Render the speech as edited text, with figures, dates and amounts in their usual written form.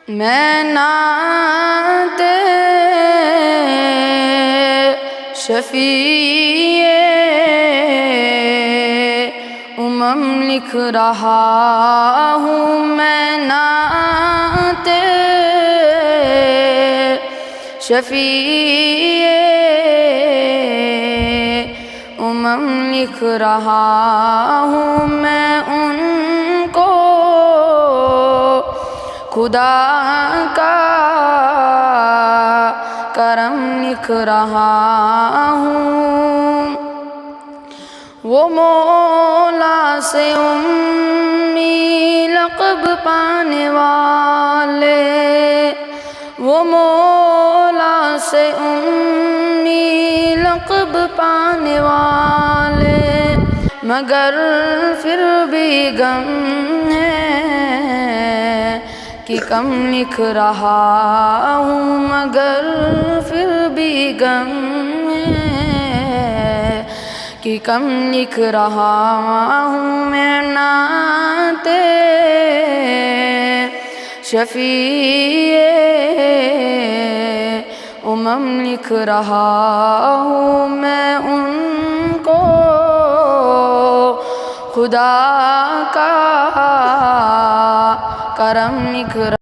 میں نعت شفیع امم لکھ رہا ہوں، میں نعت شفیع امم لکھ رہا ہوں، میں ان کو خدا کا کرم لکھ رہا ہوں۔ وہ مولا سے امی لقب پانے والے، وہ مولا سے امی لقب پانے والے، مگر پھر بھی غم ہے کہ کم لکھ رہا ہوں، مگر پھر بھی غم ہے کہ کم لکھ رہا ہوں۔ میں نعت شفیع امم لکھ رہا ہوں، میں ان کو خدا کا کرم لکھ رہا ہوں۔